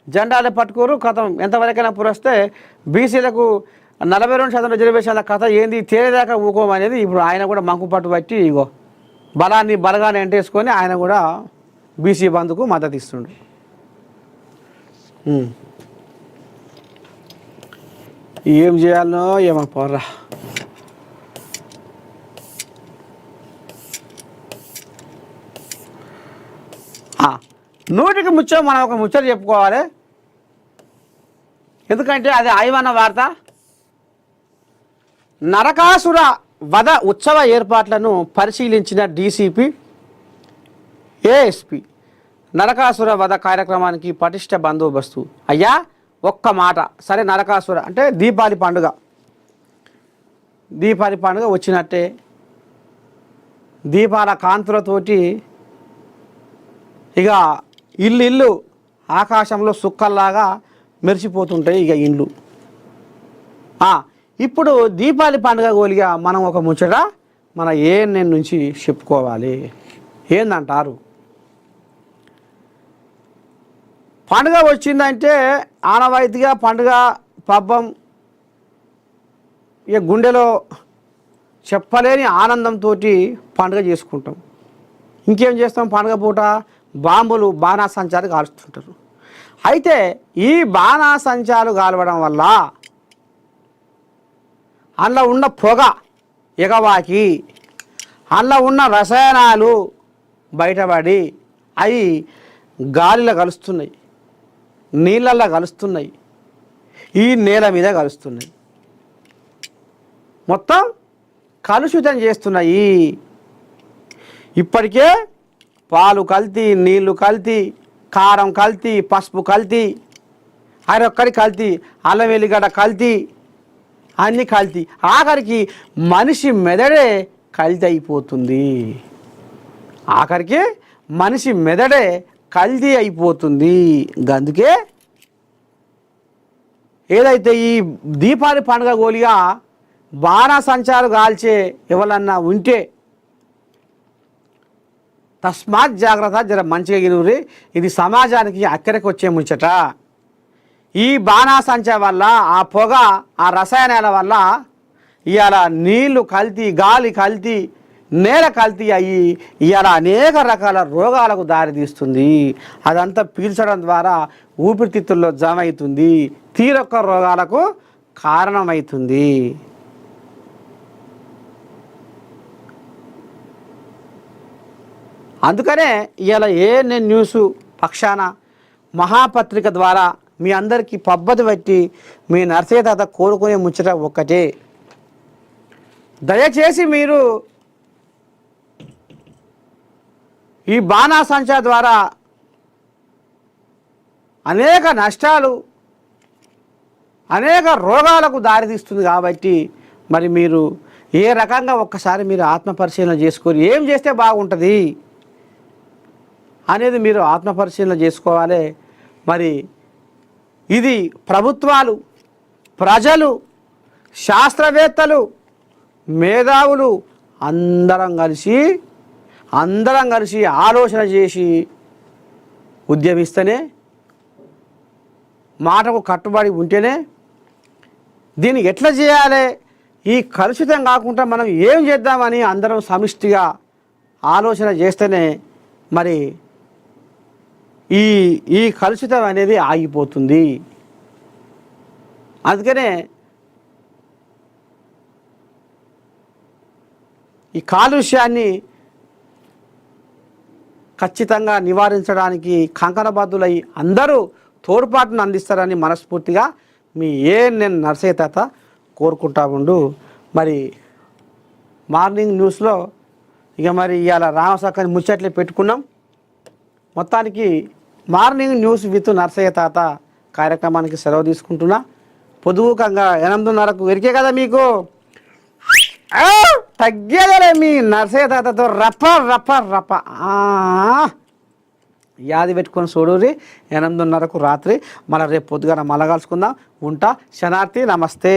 జెండాలు పట్టుకోరు కథం ఎంతవరకైనా పురస్తే బీసీలకు 42% రిజర్వేషన్ల కథ ఏంది తేలేదాకా ఊకోమనేది ఇప్పుడు ఆయన కూడా మంకు పట్టు పట్టి ఇగో బలగాన్ని ఎంటేసుకొని ఆయన కూడా బీసీ బంధుకు మద్దతు ఇస్తుండు. ఏం చేయాలనో ఏమో పోర్రా. నూటికి ముచ్చం మనం ఒక ముచ్చట చెప్పుకోవాలి, ఎందుకంటే అది ఆయివన్న వార్త. నరకాసుర వధ ఉత్సవ ఏర్పాట్లను పరిశీలించిన డీసీపీ ఏఎస్పీ. నరకాసుర వధ కార్యక్రమానికి పటిష్ట బందోబస్తు. అయ్యా ఒక్క మాట, సరే నరకాసుర అంటే దీపావళి పండుగ వచ్చినట్టే, దీపాల కాంతులతోటి ఇక ఇల్లు ఆకాశంలో సుక్కల్లాగా మెరిసిపోతుంటాయి ఇక ఇండ్లు. ఇప్పుడు దీపావళి పండుగ గోలిగా మనం ఒక ముచ్చట మన ఏఎన్ఎన్ నుంచి చెప్పుకోవాలి. ఏందంటారు? పండుగ వచ్చిందంటే ఆనవాయితీగా పండుగ పబ్బం ఇక గుండెలో చెప్పలేని ఆనందంతో పండుగ చేసుకుంటాం. ఇంకేం చేస్తాం? పండుగ పూట బాంబులు బాణాసంచాలు కాలుస్తుంటారు. అయితే ఈ బాణాసంచాలు కాలవడం వల్ల అందులో ఉన్న పొగ ఎగవాకి అందులో ఉన్న రసాయనాలు బయటపడి అవి గాలిలో కలుస్తున్నాయి, నీళ్ళల్లో కలుస్తున్నాయి, ఈ నేల మీద కలుస్తున్నాయి, మొత్తం కలుషితం చేస్తున్నాయి. ఇప్పటికే పాలు కల్తీ, నీళ్లు కల్తీ, కారం కల్తీ, పసుపు కల్తీ, అరొక్కడి కల్తీ, అల్లం వెల్లిగడ్డ కల్తీ, అన్నీ కల్తీ. ఆఖరికి మనిషి మెదడే కల్తీ అయిపోతుంది. ఆఖరికి మనిషి మెదడే కల్తీ అయిపోతుంది. అందుకే ఏదైతే ఈ దీపావళి పండుగ గోలిగా బాణాసంచాలు కాల్చే ఎవరన్నా ఉంటే తస్మాత్ జాగ్రత్త, జర మంచిగా గినురి. ఇది సమాజానికి అక్కడికి వచ్చే ముచ్చట. ఈ బాణాసంచా వల్ల, ఆ పొగ, ఆ రసాయనాల వల్ల ఇవాళ నీళ్లు కల్తీ, గాలి కల్తీ, నేల కల్తీ అయ్యి ఇవాళ అనేక రకాల రోగాలకు దారితీస్తుంది. అదంతా పీల్చడం ద్వారా ఊపిరితిత్తుల్లో జమ అవుతుంది, తీరొక్క రోగాలకు కారణమవుతుంది. అందుకనే ఇవాళ ఏఎన్ఎన్ న్యూస్ పక్షాన మహాపత్రిక ద్వారా మీ అందరికీ పబ్బతి బట్టి మీ నర్సయ్య తాత కోరుకునే ముచ్చట ఒక్కటే, దయచేసి మీరు ఈ బాణాసంచా ద్వారా అనేక నష్టాలు, అనేక రోగాలకు దారితీస్తుంది. కాబట్టి మరి మీరు ఏ రకంగా ఒక్కసారి మీరు ఆత్మపరిశీలన చేసుకొని ఏం చేస్తే బాగుంటుంది అనేది మీరు ఆత్మపరిశీలన చేసుకోవాలి. మరి ఇది ప్రభుత్వాలు, ప్రజలు, శాస్త్రవేత్తలు, మేధావులు అందరం కలిసి ఆలోచన చేసి ఉద్యమిస్తేనే, మాటకు కట్టుబడి ఉంటేనే దీన్ని ఎట్లా చేయాలి, ఈ కలుషితం కాకుండా మనం ఏం చేద్దామని అందరం సమిష్టిగా ఆలోచన చేస్తేనే మరి ఈ కలుషితం అనేది ఆగిపోతుంది. అందుకనే ఈ కాలుష్యాన్ని ఖచ్చితంగా నివారించడానికి కంకణబద్ధులై అందరూ తోడ్పాటును అందిస్తారని మనస్ఫూర్తిగా మీ ఏఎన్ఎన్ నర్సయ్య తాత కోరుకుంటా ఉండు. మరి మార్నింగ్ న్యూస్లో ఇక మరి ఇవాళ రామసక్కని ముచ్చట్లే పెట్టుకున్నాం. మొత్తానికి మార్నింగ్ న్యూస్ విత్ నర్సయ్య తాత కార్యక్రమానికి సెలవు తీసుకుంటున్నా. పొదువుకంగా 8:30కు ఎరికే కదా మీకు, తగ్గేదలే మీ నర్సయ్య తాతతో రప్ప రప్ప రప్ప యాది పెట్టుకొని చూడూరి. 8:30కు రాత్రి మళ్ళీ రేపు పొద్దుగా మళ్ళా కలుసుకుందాం. ఉంటా. శనార్థి. నమస్తే.